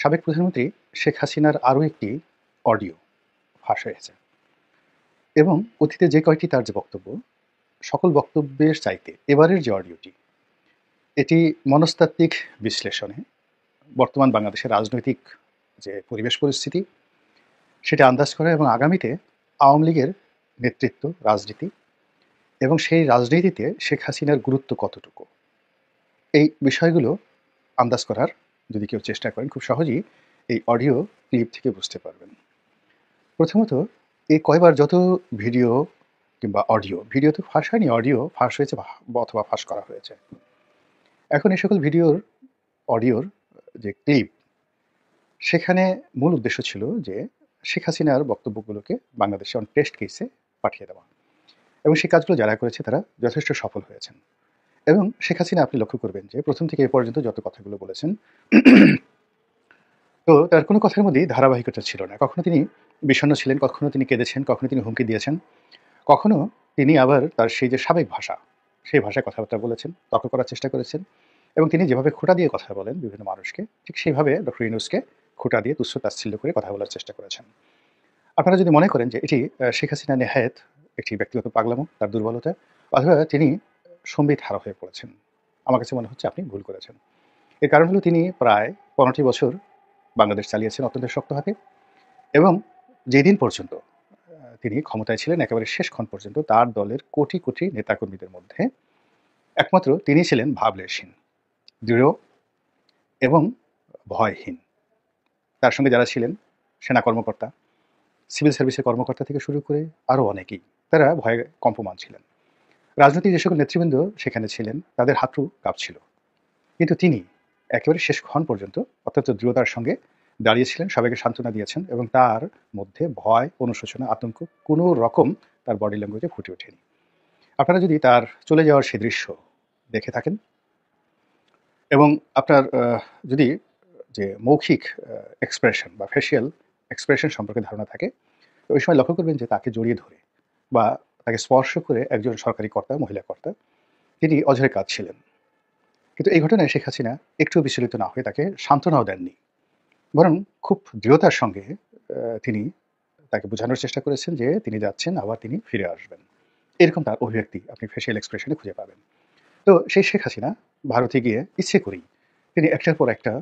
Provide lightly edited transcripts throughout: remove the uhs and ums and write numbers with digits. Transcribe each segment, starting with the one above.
সাবেক প্রধানমন্ত্রী শেখ হাসিনার আরও একটি অডিও ফাঁস হয়েছে এবং অতীতে যে কয়টি তার যে বক্তব্য, সকল বক্তব্যের চাইতে এবারের যে অডিওটি, এটি মনস্তাত্ত্বিক বিশ্লেষণে বর্তমান বাংলাদেশের রাজনৈতিক যে পরিবেশ পরিস্থিতি সেটা আন্দাজ করা এবং আগামীতে আওয়ামী লীগের নেতৃত্ব, রাজনীতি এবং সেই রাজনীতিতে শেখ হাসিনার গুরুত্ব কতটুকু, এই বিষয়গুলো আন্দাজ করার যদি কেউ চেষ্টা করেন খুব সহজেই এই অডিও ক্লিপ থেকে বুঝতে পারবেন। প্রথমত, এই কয়বার যত ভিডিও কিংবা ভিডিও তো ফাঁস হয়নি, অডিও ফাঁস হয়েছে অথবা ফাঁস করা হয়েছে। এখন এই সকল অডিওর যে ক্লিপ, সেখানে মূল উদ্দেশ্য ছিল যে শেখ হাসিনার বক্তব্যগুলোকে বাংলাদেশে অন টেস্ট কেসে পাঠিয়ে দেওয়া, এবং সেই কাজগুলো যারা করেছে তারা যথেষ্ট সফল হয়েছেন। এবং শেখ হাসিনা, আপনি লক্ষ্য করবেন যে প্রথম থেকে এ পর্যন্ত যত কথাগুলো বলেছেন, তো তার কোনো কথার মধ্যেই ধারাবাহিকতা ছিল না। কখনো তিনি বিষণ্ণ ছিলেন, কখনো তিনি কেঁদেছেন, কখনো তিনি হুমকি দিয়েছেন, কখনো তিনি আবার তার সেই যে সাবেক ভাষা, সেই ভাষায় কথাবার্তা বলেছেন, তর্ক করার চেষ্টা করেছেন। এবং তিনি যেভাবে খোঁটা দিয়ে কথা বলেন বিভিন্ন মানুষকে, ঠিক সেইভাবে ডক্টর ইউনূসকে খোঁটা দিয়ে তুচ্ছ তাচ্ছিল্য করে কথা বলার চেষ্টা করেছেন। আপনারা যদি মনে করেন যে এটি শেখ হাসিনা নেহায়েত একটি ব্যক্তিগত পাগলামো, তার দুর্বলতা, অথবা তিনি সম্বিত হারা হয়ে পড়েছেন, আমার কাছে মনে হচ্ছে আপনি ভুল করেছেন। এর কারণ হলো তিনি প্রায় 15টি বছর বাংলাদেশ চালিয়েছেন অত্যন্ত শক্ত হাতে, এবং যেদিন পর্যন্ত তিনি ক্ষমতায় ছিলেন, একেবারে শেষক্ষণ পর্যন্ত তার দলের কোটি কোটি নেতাকর্মীদের মধ্যে একমাত্র তিনি ছিলেন ভাবলেশহীন, দৃঢ় এবং ভয়হীন। তার সঙ্গে যারা ছিলেন সেনা কর্মকর্তা, সিভিল সার্ভিসের কর্মকর্তা থেকে শুরু করে আরও অনেকেই, তারা ভয়ে কম্পমান ছিলেন। রাজনৈতিক যে সকল নেতৃবৃন্দ সেখানে ছিলেন তাদের হাঁটু কাঁপছিল, কিন্তু তিনি একেবারে শেষক্ষণ পর্যন্ত অত্যন্ত দৃঢ়তার সঙ্গে দাঁড়িয়েছিলেন, সবাইকে সান্ত্বনা দিয়েছেন, এবং তার মধ্যে ভয়, অনুশোচনা, আতঙ্ক কোনো রকম তার বডি ল্যাঙ্গুয়েজে ফুটে ওঠেনি। আপনারা যদি তার চলে যাওয়ার সেই দৃশ্য দেখে থাকেন, এবং আপনার যদি যে মৌখিক এক্সপ্রেশন বা ফেশিয়াল এক্সপ্রেশন সম্পর্কে ধারণা থাকে, তো ওই সময় লক্ষ্য করবেন যে তাকে জড়িয়ে ধরে বা তাকে স্পর্শ করে একজন সরকারি কর্তা, মহিলা কর্তা, তিনি অঝরে কাঁদছিলেন। কিন্তু এই ঘটনায় শেখ হাসিনা একটু বিচলিত না হয়ে তাকে সান্ত্বনাও দেননি, বরং খুব দৃঢ়তার সঙ্গে তিনি তাকে বোঝানোর চেষ্টা করেছেন যে তিনি যাচ্ছেন, আবার তিনি ফিরে আসবেন। এরকম তার অভিব্যক্তি আপনি ফেশিয়াল এক্সপ্রেশনে খুঁজে পাবেন। তো সেই শেখ হাসিনা ভারতে গিয়ে ইচ্ছে করেই তিনি একটার পর একটা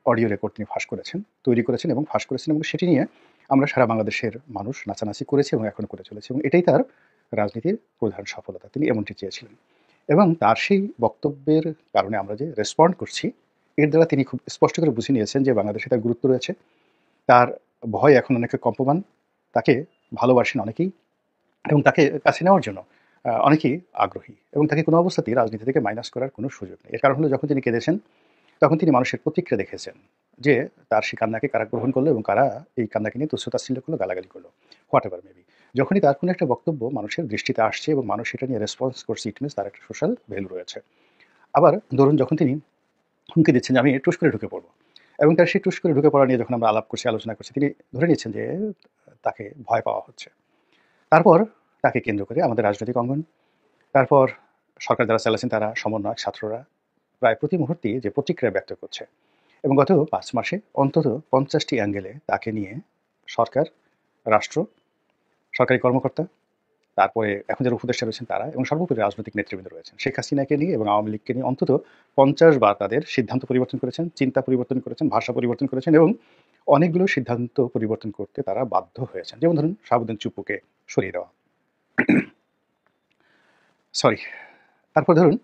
অডিও রেকর্ড তিনি ফাঁস করেছেন, তৈরি করেছেন এবং ফাঁস করেছেন, এবং সেটি নিয়ে আমরা সারা বাংলাদেশের মানুষ নাচানাচি করেছি এবং এখন করে চলেছি, এবং এটাই তার রাজনীতির প্রধান সফলতা। তিনি এমনটি চেয়েছিলেন, এবং তার সেই বক্তব্যের কারণে আমরা যে রেসপন্ড করছি, এর দ্বারা তিনি খুব স্পষ্ট করে বুঝে নিয়েছেন যে বাংলাদেশে তার গুরুত্ব রয়েছে, তার ভয় এখন অনেকে কম্পমান, তাকে ভালোবাসেন অনেকেই, এবং তাকে কাছে নেওয়ার জন্য অনেকেই আগ্রহী, এবং তাকে কোনো অবস্থাতেই রাজনীতি থেকে মাইনাস করার কোনো সুযোগ নেই। এর কারণ হলো যখন তিনি কেঁদেছেন, তখন তিনি মানুষের প্রতিক্রিয়া দেখেছেন যে তার সেই কান্নাকে কারা গ্রহণ করলো এবং কারা এই কান্নাকে নিয়ে তুচ্ছ তাচ্ছিল্য করলো, গালাগালি করলো, হোয়াট এভার মেবি। যখনই তার কোনো একটা বক্তব্য মানুষের দৃষ্টিতে আসছে এবং মানুষ সেটা নিয়ে রেসপন্স করছে, ইট মিনস তার একটা সোশ্যাল ভ্যালু রয়েছে। আবার ধরুন যখন তিনি হুমকি দিচ্ছেন যে আমি টুস করে ঢুকে পড়বো, এবং তার সেই টুস করে ঢুকে পড়া নিয়ে যখন আমরা আলাপ করছি, আলোচনা করছি, তিনি ধরে নিচ্ছেন যে তাকে ভয় পাওয়া হচ্ছে। তারপর তাকে কেন্দ্র করে আমাদের রাজনৈতিক অঙ্গন, তারপর সরকার যারা চালাচ্ছেন তারা, সমন্বয়ক, ছাত্ররা প্রায় প্রতি মুহূর্তেই যে প্রতিক্রিয়া ব্যক্ত করছে, এবং গত 5 মাসে অন্তত 50টি অ্যাঙ্গেলে তাকে নিয়ে সরকার, রাষ্ট্র, সরকারি কর্মকর্তা, তারপরে এখন যারা উপদেষ্টা রয়েছেন তারা, এবং সর্বোপরি রাজনৈতিক নেতৃবৃন্দ রয়েছেন, শেখ হাসিনাকে নিয়ে এবং আওয়ামী লীগকে নিয়ে অন্তত 50 বার তাদের সিদ্ধান্ত পরিবর্তন করেছেন, চিন্তা পরিবর্তন করেছেন, ভাষা পরিবর্তন করেছেন, এবং অনেকগুলো সিদ্ধান্ত পরিবর্তন করতে তারা বাধ্য হয়েছেন। যেমন ধরুন শাহাবুদ্দিন চুপ্পুকে সরিয়ে দেওয়া, সরি, তারপর ধরুন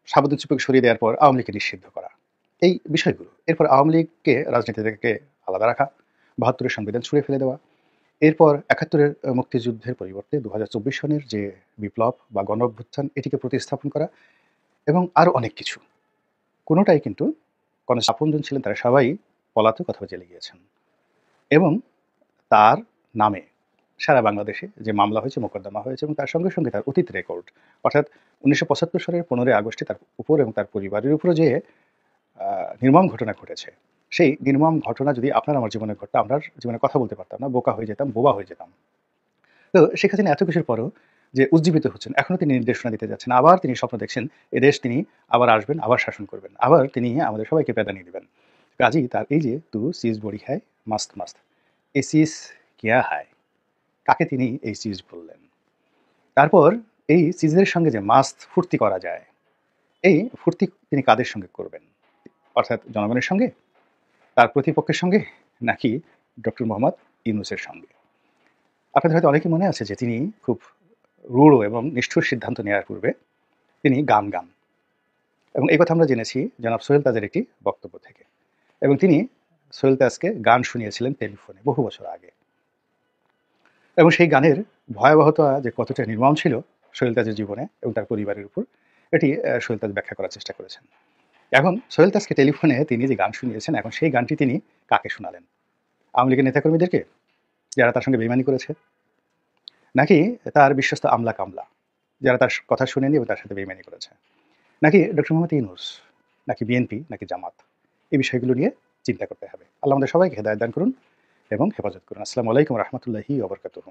শাহাবুদ্দিন চুপ্পুকে সরিয়ে দেওয়ার পর আওয়ামী লীগকে নিষিদ্ধ করা, এই বিষয়গুলো। এরপর আওয়ামী লীগকে রাজনীতি থেকে আলাদা রাখা, 72-এর সংবিধান ছুঁড়ে ফেলে দেওয়া, এরপর 71-এর মুক্তিযুদ্ধের পরিবর্তে 2024 সনের যে বিপ্লব বা গণ অভ্যুত্থান, এটিকে প্রতিস্থাপন করা, এবং আরও অনেক কিছু। কোনোটাই কিন্তু কোনো আপনজন ছিলেন তারা সবাই পলাতক অথবা জেলে গিয়েছেন, এবং তার নামে সারা বাংলাদেশে যে মামলা হয়েছে, মোকদ্দমা হয়েছে, এবং তার সঙ্গে সঙ্গে তার অতীত রেকর্ড, অর্থাৎ 1975 সালের 15 আগস্টে তার উপর এবং তার পরিবারের উপরে যে নির্মম ঘটনা ঘটেছে, সেই নির্মম ঘটনা যদি আপনার আমার জীবনে ঘটতো, আমরা জীবনে কথা বলতে পারতাম না, বোকা হয়ে যেতাম, বোবা হয়ে যেতাম। তো শেখ হাসিনা এত কিছুর পরও যে উজ্জীবিত হচ্ছেন, এখনও তিনি নির্দেশনা দিতে যাচ্ছেন, আবার তিনি স্বপ্ন দেখছেন এদেশ তিনি আবার আসবেন, আবার শাসন করবেন, আবার তিনি আমাদের সবাইকে প্যাদানি দেবেন। কাজী তার এই যে তু চিজ বড়ি খায় মাস্ত মাস্ত, এই চিজ কেয়া হায়, কাকে তিনি এই চিজ বললেন। তারপর এই চিজের সঙ্গে যে মাস্ত ফুর্তি করা যায়, এই ফুর্তি তিনি কাদের সঙ্গে করবেন, অর্থাৎ জনগণের সঙ্গে, তার প্রতিপক্ষের সঙ্গে, নাকি ডক্টর মোহাম্মদ ইউনূসের সঙ্গে। আপনাদের হয়তো অনেকেই মনে আছে যে তিনি খুব রূঢ় এবং নিষ্ঠুর সিদ্ধান্ত নেওয়ার পূর্বে তিনি গান গান, এবং এই কথা আমরা জেনেছি জনাব সোহেল তাজের একটি বক্তব্য থেকে। এবং তিনি সোহেল তাজকে গান শুনিয়েছিলেন টেলিফোনে বহু বছর আগে, এবং সেই গানের ভয়াবহতা যে কতটা নির্মম ছিল সোহেল তাজের জীবনে এবং তার পরিবারের উপর, এটি সোহেল তাজ ব্যাখ্যা করার চেষ্টা করেছেন। এখন সোহেল তাজকে টেলিফোনে তিনি যে গান শুনিয়েছেন, এখন সেই গানটি তিনি কাকে শোনালেন? আওয়ামী লীগের নেতাকর্মীদেরকে, যারা তার সঙ্গে বেইমানি করেছে, নাকি তার বিশ্বস্ত আমলা কামলা, যারা তার কথা শুনেনি এবং তার সাথে বেইমানি করেছে, নাকি ডক্টর মোহাম্মদ ইউনূস, নাকি বিএনপি, নাকি জামাত? এই বিষয়গুলো নিয়ে চিন্তা করতে হবে। আল্লাহ আমাদের সবাইকে হেদায়েত দান করুন এবং হেফাজত করুন। আসসালামু আলাইকুম রহমতুল্লাহি ওয়া বারাকাতুহু।